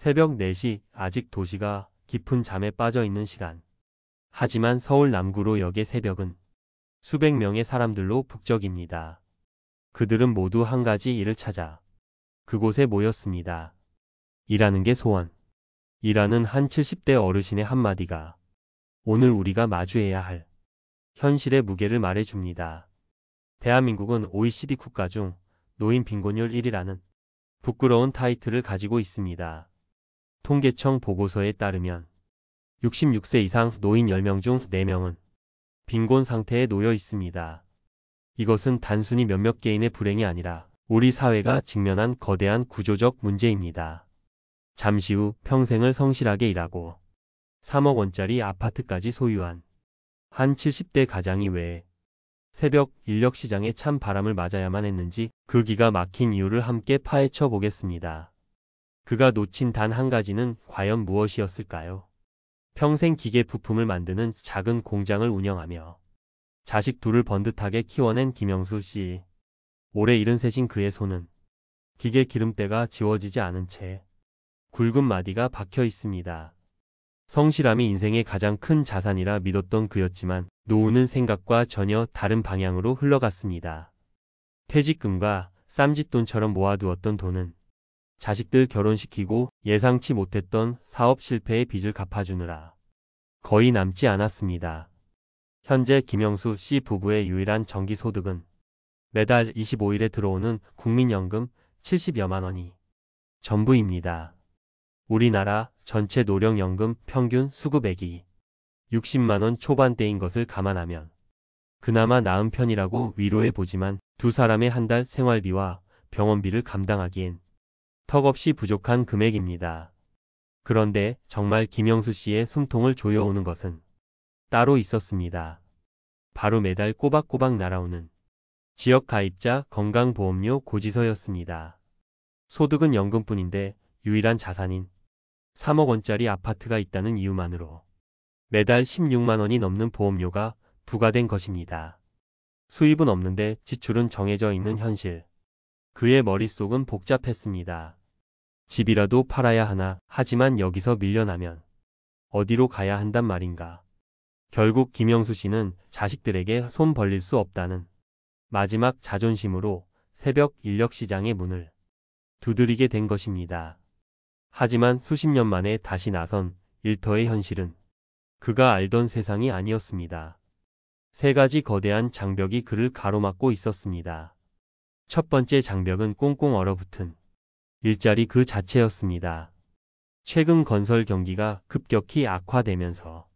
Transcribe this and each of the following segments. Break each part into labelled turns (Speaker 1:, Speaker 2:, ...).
Speaker 1: 새벽 4시, 아직 도시가 깊은 잠에 빠져 있는 시간. 하지만 서울 남구로 역의 새벽은 수백 명의 사람들로 북적입니다. 그들은 모두 한 가지 일을 찾아 그곳에 모였습니다. 일하는 게 소원. 일하는 한 70대 어르신의 한마디가 오늘 우리가 마주해야 할 현실의 무게를 말해줍니다. 대한민국은 OECD 국가 중 노인 빈곤율 1위라는 부끄러운 타이틀을 가지고 있습니다. 통계청 보고서에 따르면 66세 이상 노인 10명 중 4명은 빈곤 상태에 놓여 있습니다. 이것은 단순히 몇몇 개인의 불행이 아니라 우리 사회가 직면한 거대한 구조적 문제입니다. 잠시 후 평생을 성실하게 일하고 3억 원짜리 아파트까지 소유한 한 70대 가장이 왜 새벽 인력시장에 찬 바람을 맞아야만 했는지 그 기가 막힌 이유를 함께 파헤쳐 보겠습니다. 그가 놓친 단 한 가지는 과연 무엇이었을까요? 평생 기계 부품을 만드는 작은 공장을 운영하며 자식 둘을 번듯하게 키워낸 김영수 씨. 올해 73인 그의 손은 기계 기름때가 지워지지 않은 채 굵은 마디가 박혀 있습니다. 성실함이 인생의 가장 큰 자산이라 믿었던 그였지만 노후는 생각과 전혀 다른 방향으로 흘러갔습니다. 퇴직금과 쌈짓돈처럼 모아두었던 돈은 자식들 결혼시키고 예상치 못했던 사업 실패의 빚을 갚아주느라 거의 남지 않았습니다. 현재 김영수 씨 부부의 유일한 정기소득은 매달 25일에 들어오는 국민연금 70여만 원이 전부입니다. 우리나라 전체 노령연금 평균 수급액이 60만 원 초반대인 것을 감안하면 그나마 나은 편이라고 위로해보지만 두 사람의 한 달 생활비와 병원비를 감당하기엔 턱없이 부족한 금액입니다. 그런데 정말 김영수 씨의 숨통을 조여오는 것은 따로 있었습니다. 바로 매달 꼬박꼬박 날아오는 지역가입자 건강보험료 고지서였습니다. 소득은 연금뿐인데 유일한 자산인 3억 원짜리 아파트가 있다는 이유만으로 매달 16만 원이 넘는 보험료가 부과된 것입니다. 수입은 없는데 지출은 정해져 있는 현실. 그의 머릿속은 복잡했습니다. 집이라도 팔아야 하나, 하지만 여기서 밀려나면 어디로 가야 한단 말인가. 결국 김영수 씨는 자식들에게 손 벌릴 수 없다는 마지막 자존심으로 새벽 인력시장의 문을 두드리게 된 것입니다. 하지만 수십 년 만에 다시 나선 일터의 현실은 그가 알던 세상이 아니었습니다. 세 가지 거대한 장벽이 그를 가로막고 있었습니다. 첫 번째 장벽은 꽁꽁 얼어붙은 일자리 그 자체였습니다. 최근 건설 경기가 급격히 악화되면서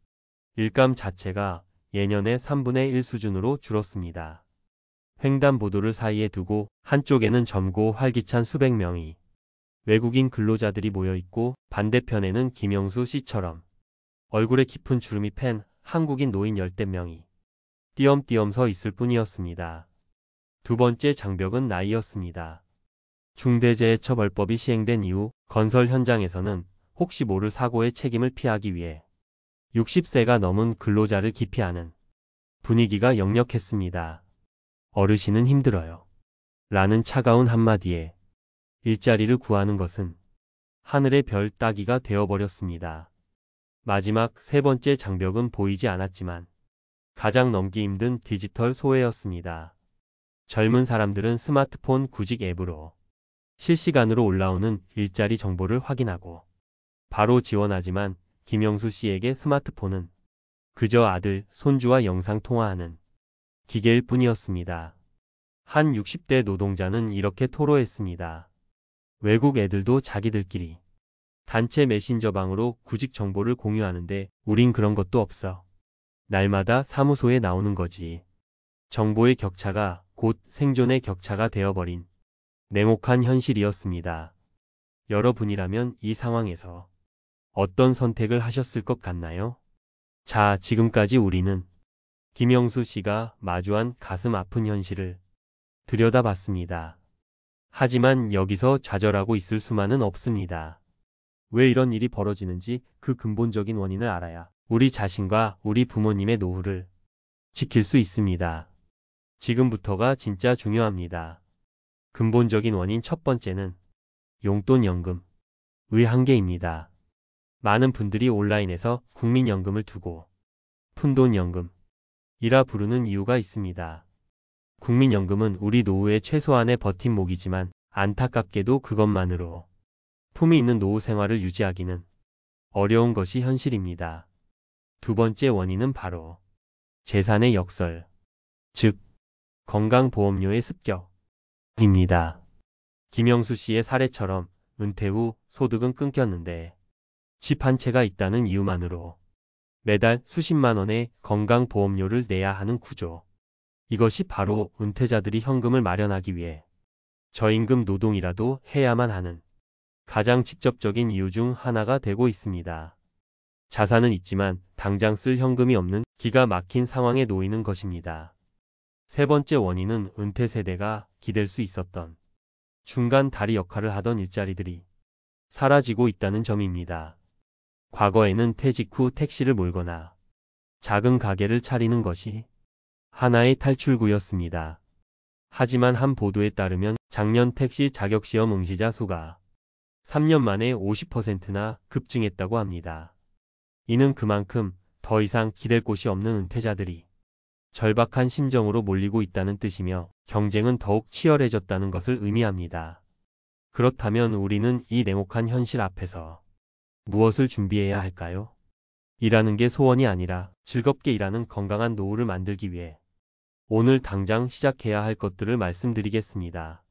Speaker 1: 일감 자체가 예년의 3분의 1 수준으로 줄었습니다. 횡단보도를 사이에 두고 한쪽에는 젊고 활기찬 수백 명이 외국인 근로자들이 모여있고 반대편에는 김영수 씨처럼 얼굴에 깊은 주름이 팬 한국인 노인 열댓 명이 띄엄띄엄 서 있을 뿐이었습니다. 두 번째 장벽은 나이였습니다. 중대재해처벌법이 시행된 이후 건설 현장에서는 혹시 모를 사고의 책임을 피하기 위해 60세가 넘은 근로자를 기피하는 분위기가 역력했습니다. 어르신은 힘들어요. 라는 차가운 한마디에 일자리를 구하는 것은 하늘의 별 따기가 되어버렸습니다. 마지막 세 번째 장벽은 보이지 않았지만 가장 넘기 힘든 디지털 소외였습니다. 젊은 사람들은 스마트폰 구직 앱으로 실시간으로 올라오는 일자리 정보를 확인하고 바로 지원하지만 김영수 씨에게 스마트폰은 그저 아들, 손주와 영상 통화하는 기계일 뿐이었습니다. 한 60대 노동자는 이렇게 토로했습니다. 외국 애들도 자기들끼리 단체 메신저방으로 구직 정보를 공유하는데 우린 그런 것도 없어. 날마다 사무소에 나오는 거지. 정보의 격차가 곧 생존의 격차가 되어버린 냉혹한 현실이었습니다. 여러분이라면 이 상황에서 어떤 선택을 하셨을 것 같나요? 자, 지금까지 우리는 김영수 씨가 마주한 가슴 아픈 현실을 들여다봤습니다. 하지만 여기서 좌절하고 있을 수만은 없습니다. 왜 이런 일이 벌어지는지 그 근본적인 원인을 알아야 우리 자신과 우리 부모님의 노후를 지킬 수 있습니다. 지금부터가 진짜 중요합니다. 근본적인 원인 첫 번째는 용돈연금. 한계입니다. 많은 분들이 온라인에서 국민연금을 두고 푼돈연금이라 부르는 이유가 있습니다. 국민연금은 우리 노후의 최소한의 버팀목이지만 안타깝게도 그것만으로 품위 있는 노후 생활을 유지하기는 어려운 것이 현실입니다. 두 번째 원인은 바로 재산의 역설, 즉 건강보험료의 습격입니다. 김영수 씨의 사례처럼 은퇴 후 소득은 끊겼는데 집 한 채가 있다는 이유만으로 매달 수십만 원의 건강보험료를 내야 하는 구조. 이것이 바로 은퇴자들이 현금을 마련하기 위해 저임금 노동이라도 해야만 하는 가장 직접적인 이유 중 하나가 되고 있습니다. 자산은 있지만 당장 쓸 현금이 없는 기가 막힌 상황에 놓이는 것입니다. 세 번째 원인은 은퇴 세대가 기댈 수 있었던 중간 다리 역할을 하던 일자리들이 사라지고 있다는 점입니다. 과거에는 퇴직 후 택시를 몰거나 작은 가게를 차리는 것이 하나의 탈출구였습니다. 하지만 한 보도에 따르면 작년 택시 자격시험 응시자 수가 3년 만에 50%나 급증했다고 합니다. 이는 그만큼 더 이상 기댈 곳이 없는 은퇴자들이 절박한 심정으로 몰리고 있다는 뜻이며 경쟁은 더욱 치열해졌다는 것을 의미합니다. 그렇다면 우리는 이 냉혹한 현실 앞에서 무엇을 준비해야 할까요? 일하는 게 소원이 아니라 즐겁게 일하는 건강한 노후를 만들기 위해 오늘 당장 시작해야 할 것들을 말씀드리겠습니다.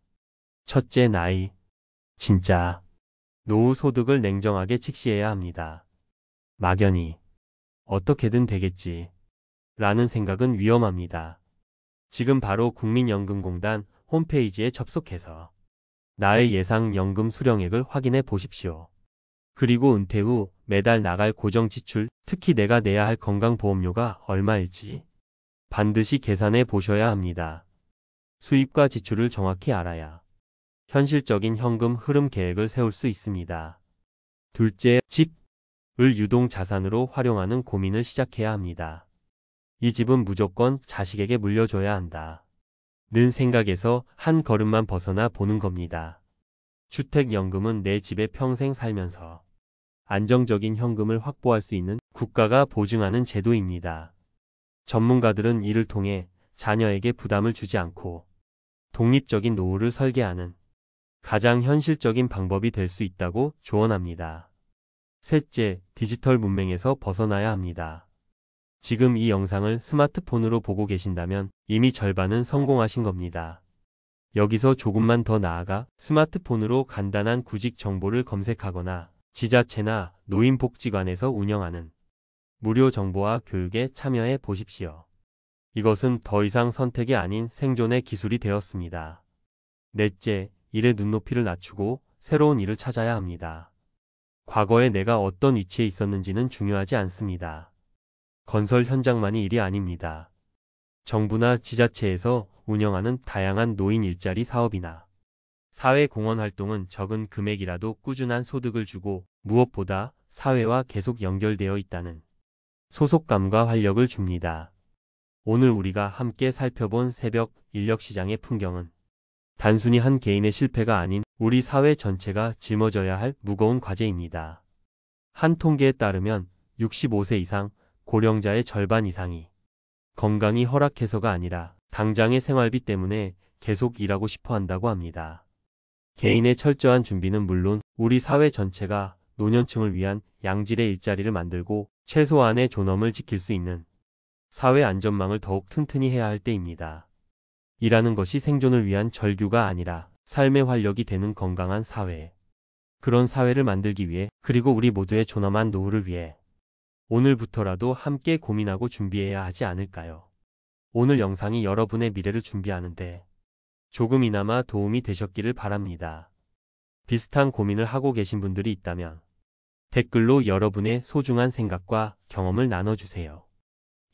Speaker 1: 첫째, 나이. 진짜 노후 소득을 냉정하게 직시해야 합니다. 막연히 어떻게든 되겠지 라는 생각은 위험합니다. 지금 바로 국민연금공단 홈페이지에 접속해서 나의 예상 연금 수령액을 확인해 보십시오. 그리고 은퇴 후 매달 나갈 고정 지출, 특히 내가 내야 할 건강보험료가 얼마일지 반드시 계산해 보셔야 합니다. 수입과 지출을 정확히 알아야 현실적인 현금 흐름 계획을 세울 수 있습니다. 둘째, 집을 유동자산으로 활용하는 고민을 시작해야 합니다. 이 집은 무조건 자식에게 물려줘야 한다 는 생각에서 한 걸음만 벗어나 보는 겁니다. 주택연금은 내 집에 평생 살면서 안정적인 현금을 확보할 수 있는 국가가 보증하는 제도입니다. 전문가들은 이를 통해 자녀에게 부담을 주지 않고 독립적인 노후를 설계하는 가장 현실적인 방법이 될 수 있다고 조언합니다. 셋째, 디지털 문맹에서 벗어나야 합니다. 지금 이 영상을 스마트폰으로 보고 계신다면 이미 절반은 성공하신 겁니다. 여기서 조금만 더 나아가 스마트폰으로 간단한 구직 정보를 검색하거나 지자체나 노인복지관에서 운영하는 무료 정보와 교육에 참여해 보십시오. 이것은 더 이상 선택이 아닌 생존의 기술이 되었습니다. 넷째, 일의 눈높이를 낮추고 새로운 일을 찾아야 합니다. 과거에 내가 어떤 위치에 있었는지는 중요하지 않습니다. 건설 현장만이 일이 아닙니다. 정부나 지자체에서 운영하는 다양한 노인 일자리 사업이나 사회공헌 활동은 적은 금액이라도 꾸준한 소득을 주고 무엇보다 사회와 계속 연결되어 있다는 소속감과 활력을 줍니다. 오늘 우리가 함께 살펴본 새벽 인력시장의 풍경은 단순히 한 개인의 실패가 아닌 우리 사회 전체가 짊어져야 할 무거운 과제입니다. 한 통계에 따르면 65세 이상 고령자의 절반 이상이 건강이 허락해서가 아니라 당장의 생활비 때문에 계속 일하고 싶어 한다고 합니다. 개인의 철저한 준비는 물론 우리 사회 전체가 노년층을 위한 양질의 일자리를 만들고 최소한의 존엄을 지킬 수 있는 사회 안전망을 더욱 튼튼히 해야 할 때입니다. 일하는 것이 생존을 위한 절규가 아니라 삶의 활력이 되는 건강한 사회. 그런 사회를 만들기 위해 그리고 우리 모두의 존엄한 노후를 위해 오늘부터라도 함께 고민하고 준비해야 하지 않을까요? 오늘 영상이 여러분의 미래를 준비하는데 조금이나마 도움이 되셨기를 바랍니다. 비슷한 고민을 하고 계신 분들이 있다면 댓글로 여러분의 소중한 생각과 경험을 나눠주세요.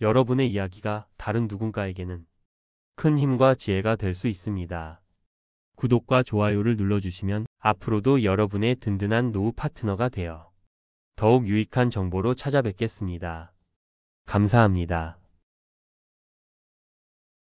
Speaker 1: 여러분의 이야기가 다른 누군가에게는 큰 힘과 지혜가 될 수 있습니다. 구독과 좋아요를 눌러주시면 앞으로도 여러분의 든든한 노후 파트너가 되어 더욱 유익한 정보로 찾아뵙겠습니다. 감사합니다.